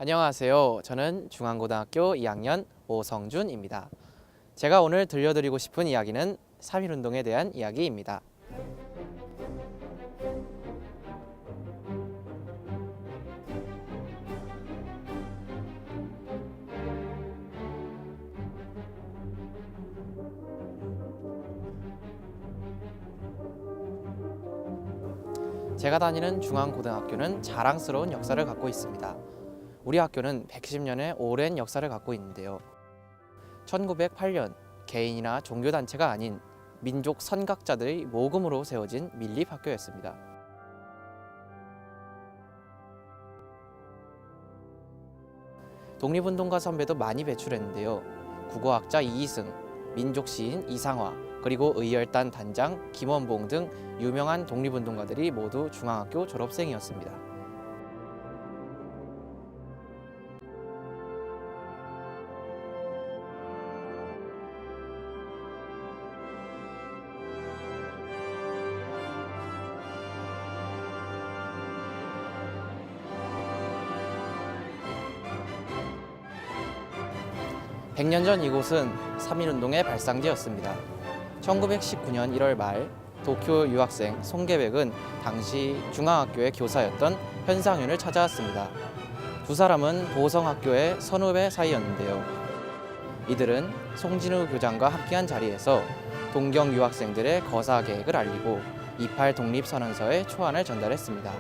안녕하세요. 저는 중앙고등학교 2학년 오성준입니다. 제가 오늘 들려드리고 싶은 이야기는 3.1운동에 대한 이야기입니다. 제가 다니는 중앙고등학교는 자랑스러운 역사를 갖고 있습니다. 우리 학교는 110년의 오랜 역사를 갖고 있는데요. 1908년 개인이나 종교단체가 아닌 민족 선각자들의 모금으로 세워진 밀립학교였습니다. 독립운동가 선배도 많이 배출했는데요. 국어학자 이이승, 민족시인 이상화, 그리고 의열단 단장 김원봉 등 유명한 독립운동가들이 모두 중앙학교 졸업생이었습니다. 백 년 전 이곳은 3.1운동의 발상지였습니다. 1919년 1월 말 도쿄 유학생 송계백은 당시 중앙학교의 교사였던 현상윤을 찾아왔습니다. 두 사람은 보성학교의 선후배 사이였는데요. 이들은 송진우 교장과 함께한 자리에서 동경 유학생들의 거사 계획을 알리고 28 독립선언서의 초안을 전달했습니다.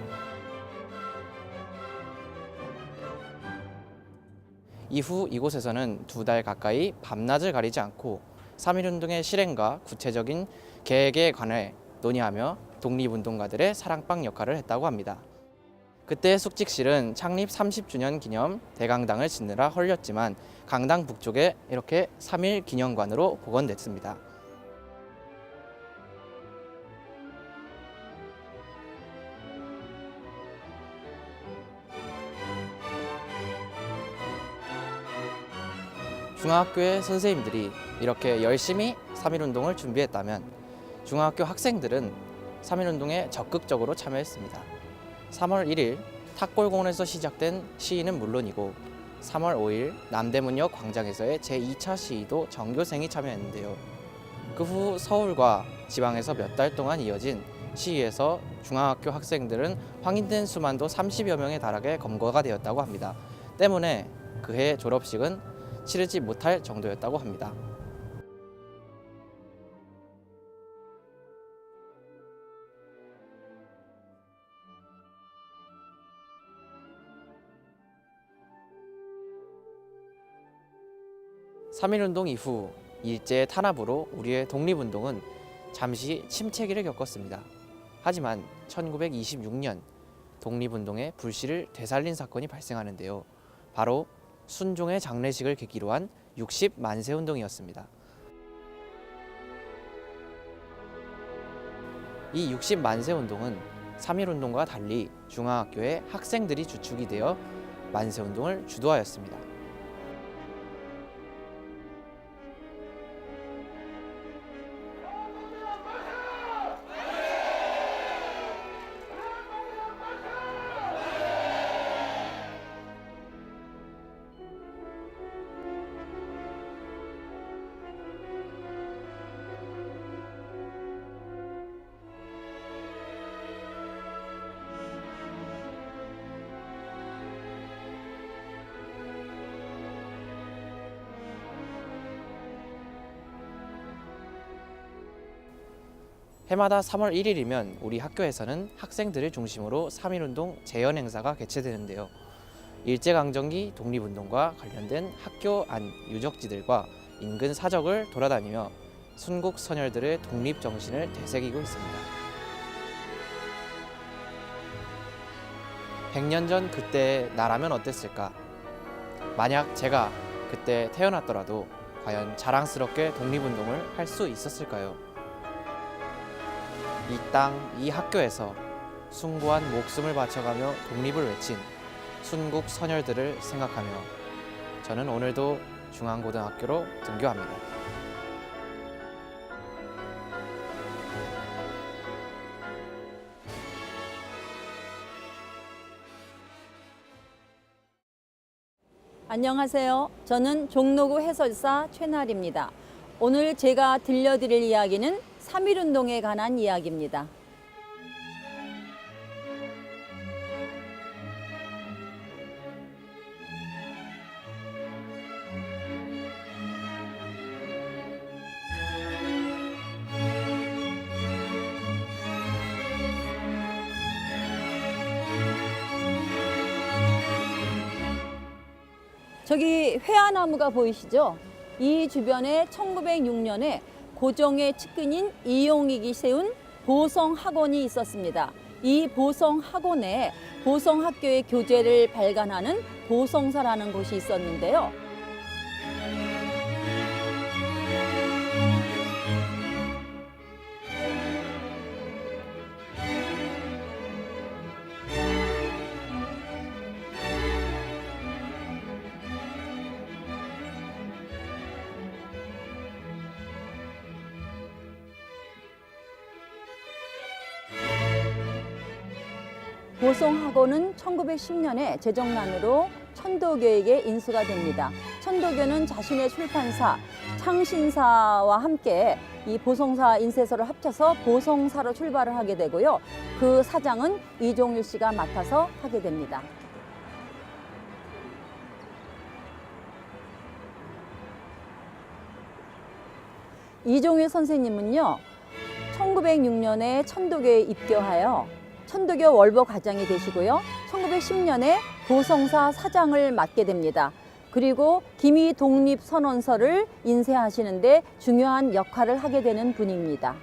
이후 이곳에서는 2달 가까이 밤낮을 가리지 않고 3.1운동의 실행과 구체적인 계획에 관해 논의하며 독립운동가들의 사랑방 역할을 했다고 합니다. 그때 숙직실은 창립 30주년 기념 대강당을 짓느라 헐렸지만 강당 북쪽에 이렇게 3.1 기념관으로 복원됐습니다. 중앙학교의 선생님들이 이렇게 열심히 3.1운동을 준비했다면 중앙학교 학생들은 3.1운동에 적극적으로 참여했습니다. 3월 1일 탁골공원에서 시작된 시위는 물론이고 3월 5일 남대문역 광장에서의 제2차 시위도 전교생이 참여했는데요. 그 후 서울과 지방에서 몇 달 동안 이어진 시위에서 중앙학교 학생들은 확인된 수만도 30여 명에 달하게 검거가 되었다고 합니다. 때문에 그해 졸업식은 치르지 못할 정도였다고 합니다. (3.1운동) 이후 일제의 탄압으로 우리의 독립운동은 잠시 침체기를 겪었습니다. 하지만 1926년 독립운동의 불씨를 되살린 사건이 발생하는데요. 바로 순종의 장례식을 계기로 한 60만세운동이었습니다. 이 60만세운동은 3.1운동과 달리 중앙학교의 학생들이 주축이 되어 만세운동을 주도하였습니다. 해마다 3월 1일이면 우리 학교에서는 학생들을 중심으로 3.1운동 재연 행사가 개최되는데요. 일제강점기 독립운동과 관련된 학교 안 유적지들과 인근 사적을 돌아다니며 순국 선열들의 독립 정신을 되새기고 있습니다. 100년 전 그때의 나라면 어땠을까? 만약 제가 그때 태어났더라도 과연 자랑스럽게 독립운동을 할 수 있었을까요? 이 땅, 이 학교에서 숭고한 목숨을 바쳐가며 독립을 외친 순국 선열들을 생각하며 저는 오늘도 중앙고등학교로 등교합니다. 안녕하세요. 저는 종로구 해설사 최나리입니다. 오늘 제가 들려드릴 이야기는 3.1운동에 관한 이야기입니다. 저기 회화나무가 보이시죠? 이 주변에 1906년에 고종의 측근인 이용익이 세운 보성학원이 있었습니다. 이 보성학원에 보성학교의 교재를 발간하는 보성사라는 곳이 있었는데요. 보성학원은 1910년에 재정난으로 천도교에게 인수가 됩니다. 천도교는 자신의 출판사 창신사와 함께 이 보성사 인쇄소를 합쳐서 보성사로 출발을 하게 되고요. 그 사장은 이종일 씨가 맡아서 하게 됩니다. 이종일 선생님은요, 1906년에 천도교에 입교하여 천도교 월보 과장이 되시고요. 1910년에 보성사 사장을 맡게 됩니다. 그리고 기미 독립선언서를 인쇄하시는데 중요한 역할을 하게 되는 분입니다.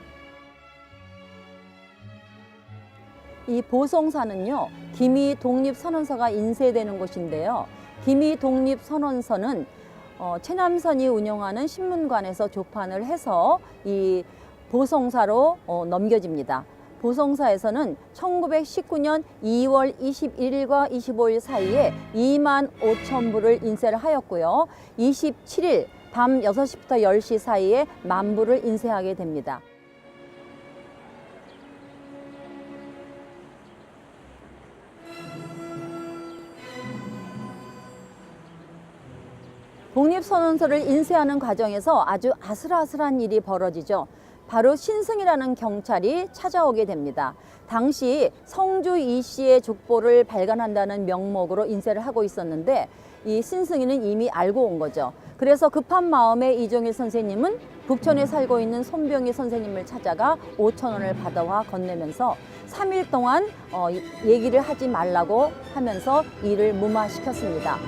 이 보성사는요, 기미 독립선언서가 인쇄되는 곳인데요. 기미 독립선언서는 최남선이 운영하는 신문관에서 조판을 해서 이 보성사로 넘겨집니다. 보성사에서는 1919년 2월 21일과 25일 사이에 2만 5천 부를 인쇄를 하였고요. 27일 밤 6시부터 10시 사이에 1만 부를 인쇄하게 됩니다. 독립선언서를 인쇄하는 과정에서 아주 아슬아슬한 일이 벌어지죠. 바로 신승이라는 경찰이 찾아오게 됩니다. 당시 성주 이 씨의 족보를 발간한다는 명목으로 인쇄를 하고 있었는데 이 신승이는 이미 알고 온 거죠. 그래서 급한 마음에 이종일 선생님은 북촌에 살고 있는 손병희 선생님을 찾아가 5천 원을 받아와 건네면서 3일 동안 얘기를 하지 말라고 하면서 일을 무마시켰습니다.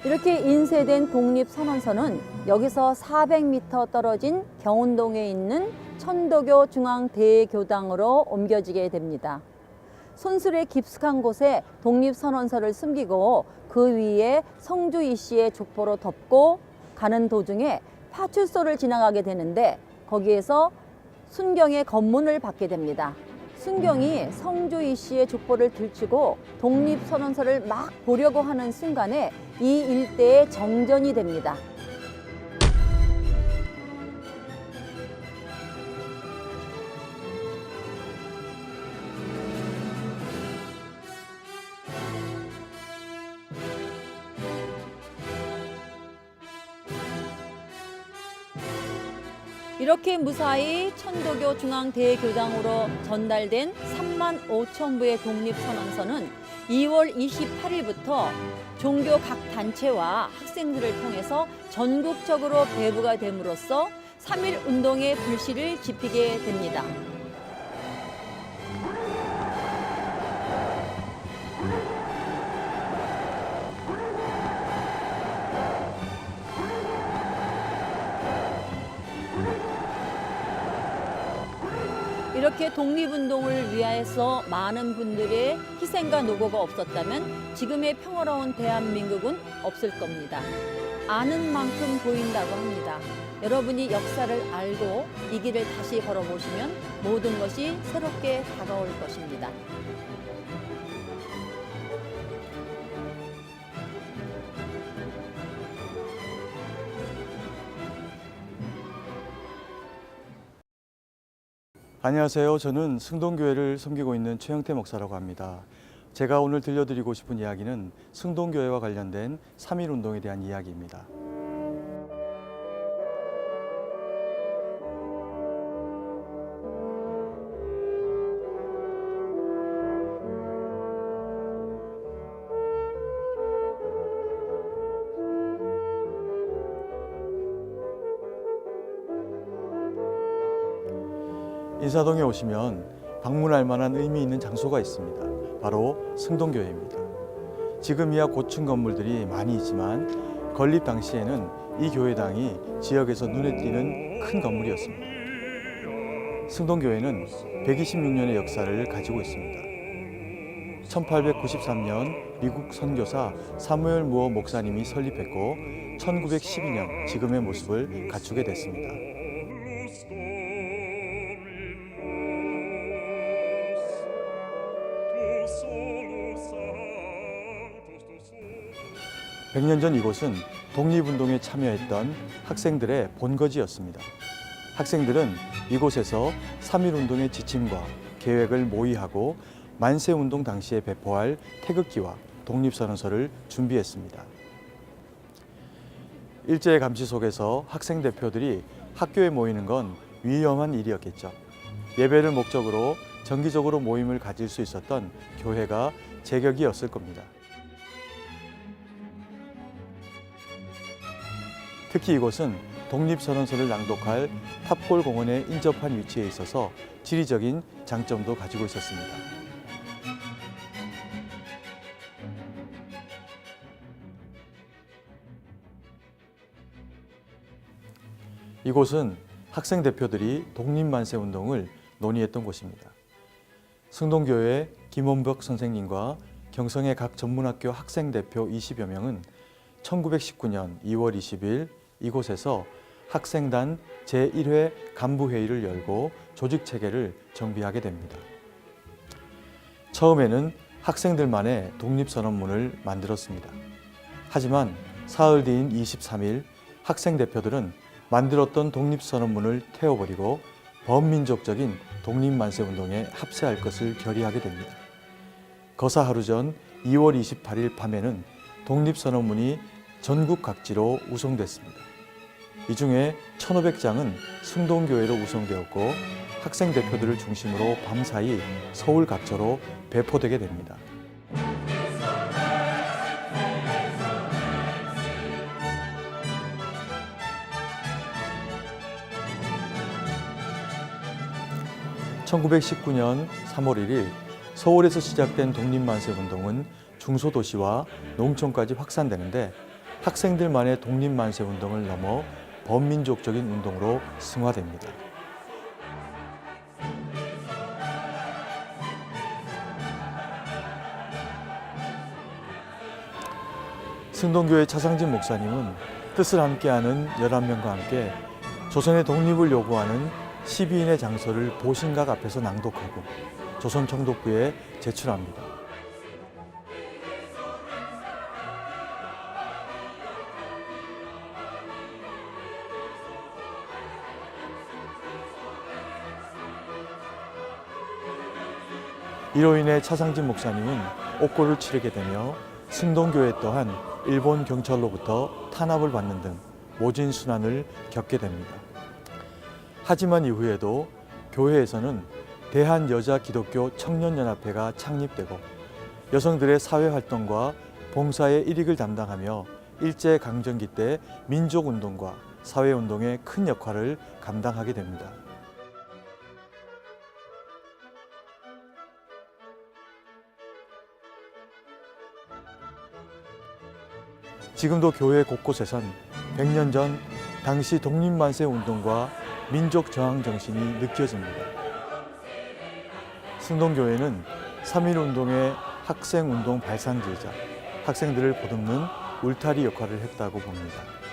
이렇게 인쇄된 독립선언서는 여기서 400m 떨어진 경운동에 있는 천도교 중앙대교당으로 옮겨지게 됩니다. 손술에 깊숙한 곳에 독립선언서를 숨기고 그 위에 성주 이 씨의 족보로 덮고 가는 도중에 파출소를 지나가게 되는데 거기에서 순경의 검문을 받게 됩니다. 순경이 성주 이 씨의 족보를 들추고 독립선언서를 막 보려고 하는 순간에 이 일대에 정전이 됩니다. 이렇게 무사히 천도교 중앙대교당으로 전달된 3만 5천 부의 독립선언서는 2월 28일부터 종교 각 단체와 학생들을 통해서 전국적으로 배부가 됨으로써 3.1 운동의 불씨를 지피게 됩니다. 이렇게 독립운동을 위하여서 많은 분들의 희생과 노고가 없었다면 지금의 평화로운 대한민국은 없을 겁니다. 아는 만큼 보인다고 합니다. 여러분이 역사를 알고 이 길을 다시 걸어보시면 모든 것이 새롭게 다가올 것입니다. 안녕하세요. 저는 승동교회를 섬기고 있는 최영태 목사라고 합니다. 제가 오늘 들려드리고 싶은 이야기는 승동교회와 관련된 3.1운동에 대한 이야기입니다. 인사동에 오시면 방문할 만한 의미 있는 장소가 있습니다. 바로 승동교회입니다. 지금이야 고층 건물들이 많이 있지만 건립 당시에는 이 교회당이 지역에서 눈에 띄는 큰 건물이었습니다. 승동교회는 126년의 역사를 가지고 있습니다. 1893년 미국 선교사 사무엘 무어 목사님이 설립했고 1912년 지금의 모습을 갖추게 됐습니다. 100년 전 이곳은 독립운동에 참여했던 학생들의 본거지였습니다. 학생들은 이곳에서 3.1운동의 지침과 계획을 모의하고 만세운동 당시에 배포할 태극기와 독립선언서를 준비했습니다. 일제의 감시 속에서 학생 대표들이 학교에 모이는 건 위험한 일이었겠죠. 예배를 목적으로 정기적으로 모임을 가질 수 있었던 교회가 제격이었을 겁니다. 특히 이곳은 독립선언서를 낭독할 탑골 공원에 인접한 위치에 있어서 지리적인 장점도 가지고 있었습니다. 이곳은 학생 대표들이 독립만세운동을 논의했던 곳입니다. 승동교회 김원벽 선생님과 경성의 각 전문학교 학생 대표 20여 명은 1919년 2월 20일 이곳에서 학생단 제1회 간부회의를 열고 조직 체계를 정비하게 됩니다. 처음에는 학생들만의 독립선언문을 만들었습니다. 하지만 사흘 뒤인 23일 학생 대표들은 만들었던 독립선언문을 태워버리고 범민족적인 독립만세운동에 합세할 것을 결의하게 됩니다. 거사 하루 전 2월 28일 밤에는 독립선언문이 전국 각지로 우송됐습니다. 이 중에 1,500장은 승동교회로 우송되었고 학생 대표들을 중심으로 밤사이 서울 각처로 배포되게 됩니다. (1919년 3월 1일) 서울에서 시작된 독립만세운동은 중소도시와 농촌까지 확산되는데 학생들만의 독립만세운동을 넘어 범민족적인 운동으로 승화됩니다. 승동교회 차상진 목사님은 뜻을 함께하는 11명과 함께 조선의 독립을 요구하는 12인의 장서를 보신각 앞에서 낭독하고 조선총독부에 제출합니다. 이로 인해 차상진 목사님은 옥고를 치르게 되며 승동교회 또한 일본 경찰로부터 탄압을 받는 등 모진 순환을 겪게 됩니다. 하지만 이후에도 교회에서는 대한여자기독교 청년연합회가 창립되고 여성들의 사회활동과 봉사의 일익을 담당하며 일제강점기 때 민족운동과 사회운동에 큰 역할을 감당하게 됩니다. 지금도 교회 곳곳에선 100년 전 당시 독립만세 운동과 민족 저항 정신이 느껴집니다. 승동교회는 3.1 운동의 학생 운동 발상지이자 학생들을 보듬는 울타리 역할을 했다고 봅니다.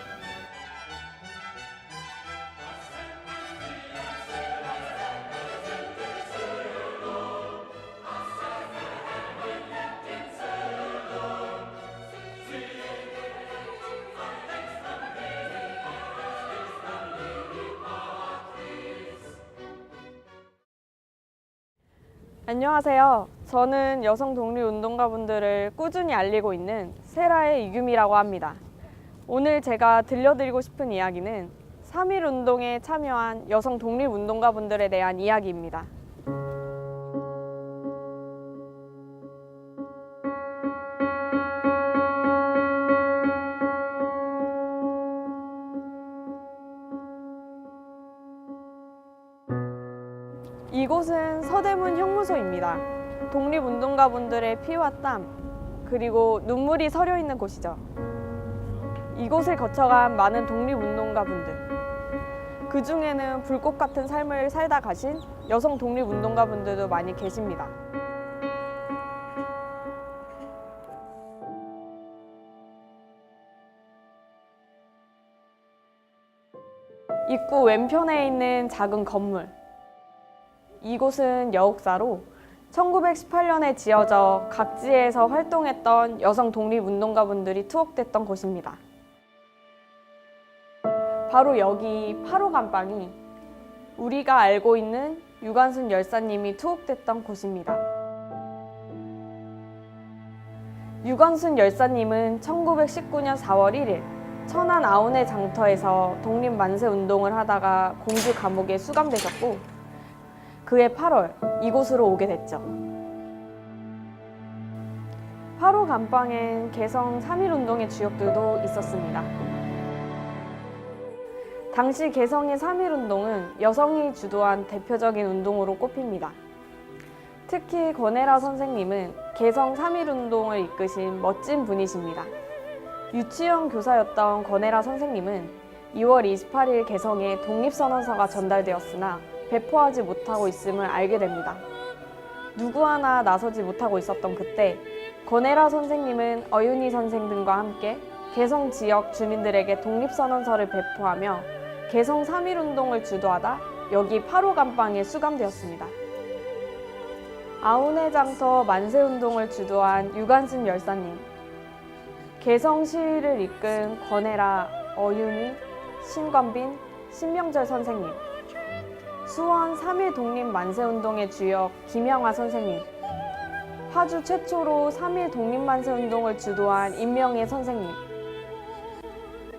안녕하세요. 저는 여성 독립운동가분들을 꾸준히 알리고 있는 세라의 이규미라고 합니다. 오늘 제가 들려드리고 싶은 이야기는 3.1 운동에 참여한 여성 독립운동가분들에 대한 이야기입니다. 이곳은 서대문 형무소입니다. 독립운동가분들의 피와 땀, 그리고 눈물이 서려 있는 곳이죠. 이곳을 거쳐간 많은 독립운동가분들, 그 중에는 불꽃 같은 삶을 살다 가신 여성 독립운동가분들도 많이 계십니다. 입구 왼편에 있는 작은 건물, 이곳은 여옥사로 1918년에 지어져 각지에서 활동했던 여성 독립운동가분들이 투옥됐던 곳입니다. 바로 여기 8호 감방이 우리가 알고 있는 유관순 열사님이 투옥됐던 곳입니다. 유관순 열사님은 1919년 4월 1일 천안 아운의 장터에서 독립만세운동을 하다가 공주 감옥에 수감되셨고 그해 8월 이곳으로 오게 됐죠. 8호 감방엔 개성 3.1운동의 주역들도 있었습니다. 당시 개성의 3.1운동은 여성이 주도한 대표적인 운동으로 꼽힙니다. 특히 권혜라 선생님은 개성 3.1운동을 이끄신 멋진 분이십니다. 유치원 교사였던 권혜라 선생님은 2월 28일 개성에 독립선언서가 전달되었으나 배포하지 못하고 있음을 알게 됩니다. 누구 하나 나서지 못하고 있었던 그때 권혜라 선생님은 어윤희 선생 등과 함께 개성 지역 주민들에게 독립선언서를 배포하며 개성 3.1운동을 주도하다 여기 8호 감방에 수감되었습니다. 아운의 장터 만세운동을 주도한 유관순 열사님, 개성 시위를 이끈 권혜라, 어윤희, 신관빈, 신명절 선생님, 수원 3.1 독립 만세운동의 주역 김영화 선생님, 파주 최초로 3.1 독립 만세운동을 주도한 임명애 선생님,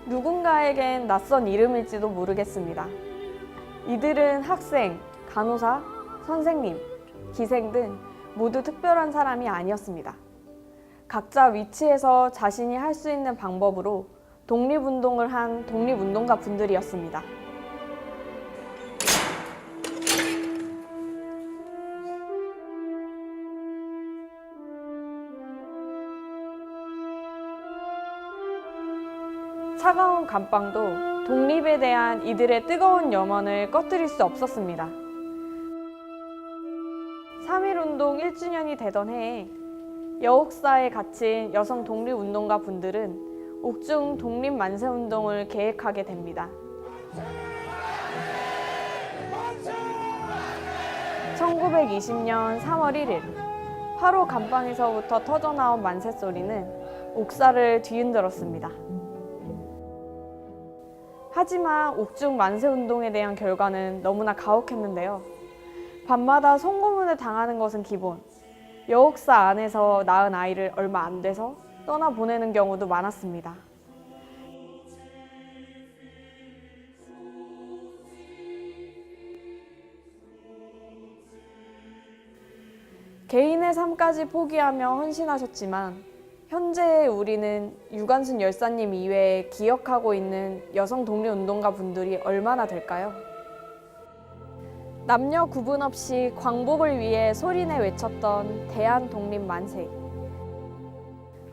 누군가에겐 낯선 이름일지도 모르겠습니다. 이들은 학생, 간호사, 선생님, 기생 등 모두 특별한 사람이 아니었습니다. 각자 위치에서 자신이 할 수 있는 방법으로 독립운동을 한 독립운동가 분들이었습니다. 차가운 감방도 독립에 대한 이들의 뜨거운 염원을 꺼뜨릴 수 없었습니다. 3.1운동 1주년이 되던 해에 여옥사에 갇힌 여성 독립운동가 분들은 옥중 독립만세운동을 계획하게 됩니다. 1920년 3월 1일 8호 감방에서부터 터져나온 만세소리는 옥사를 뒤흔들었습니다. 하지만 옥중 만세운동에 대한 결과는 너무나 가혹했는데요. 밤마다 송고문을 당하는 것은 기본, 여옥사 안에서 낳은 아이를 얼마 안 돼서 떠나보내는 경우도 많았습니다. 개인의 삶까지 포기하며 헌신하셨지만 현재의 우리는 유관순 열사님 이외에 기억하고 있는 여성 독립운동가 분들이 얼마나 될까요? 남녀 구분 없이 광복을 위해 소리내 외쳤던 대한독립만세.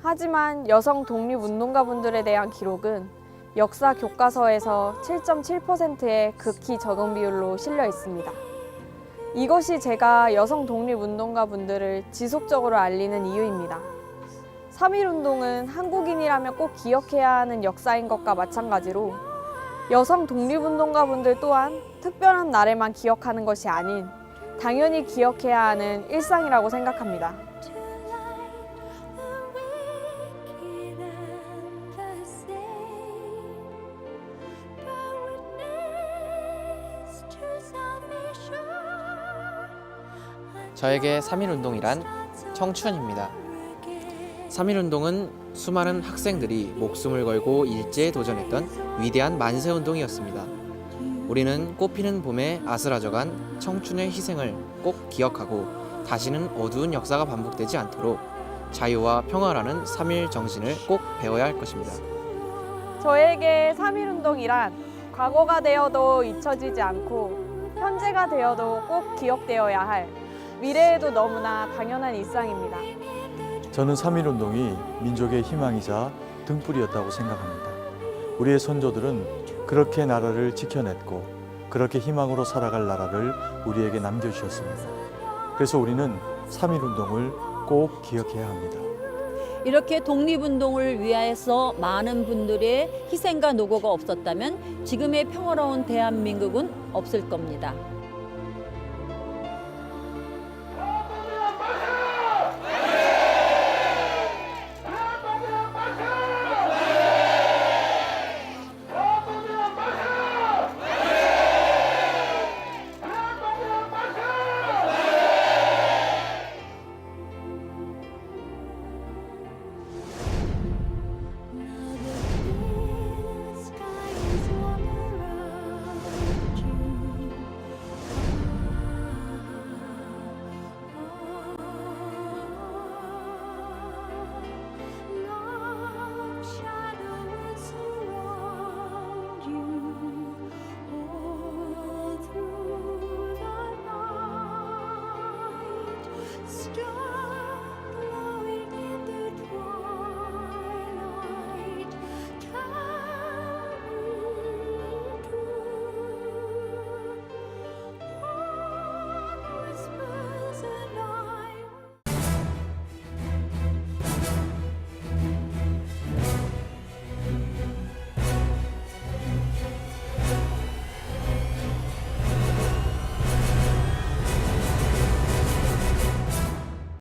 하지만 여성 독립운동가 분들에 대한 기록은 역사 교과서에서 7.7%의 극히 적은 비율로 실려 있습니다. 이것이 제가 여성 독립운동가 분들을 지속적으로 알리는 이유입니다. 3.1운동은 한국인이라면 꼭 기억해야 하는 역사인 것과 마찬가지로 여성 독립운동가 분들 또한 특별한 날에만 기억하는 것이 아닌 당연히 기억해야 하는 일상이라고 생각합니다. 저에게 3.1운동이란 청춘입니다. 3.1운동은 수많은 학생들이 목숨을 걸고 일제에 도전했던 위대한 만세운동이었습니다. 우리는 꽃피는 봄에 아스라져간 청춘의 희생을 꼭 기억하고 다시는 어두운 역사가 반복되지 않도록 자유와 평화라는 3.1 정신을 꼭 배워야 할 것입니다. 저에게 3.1운동이란 과거가 되어도 잊혀지지 않고 현재가 되어도 꼭 기억되어야 할 미래에도 너무나 당연한 일상입니다. 저는 3.1운동이 민족의 희망이자 등불이었다고 생각합니다. 우리의 선조들은 그렇게 나라를 지켜냈고 그렇게 희망으로 살아갈 나라를 우리에게 남겨주셨습니다. 그래서 우리는 3.1운동을 꼭 기억해야 합니다. 이렇게 독립운동을 위하여서 많은 분들의 희생과 노고가 없었다면 지금의 평화로운 대한민국은 없을 겁니다.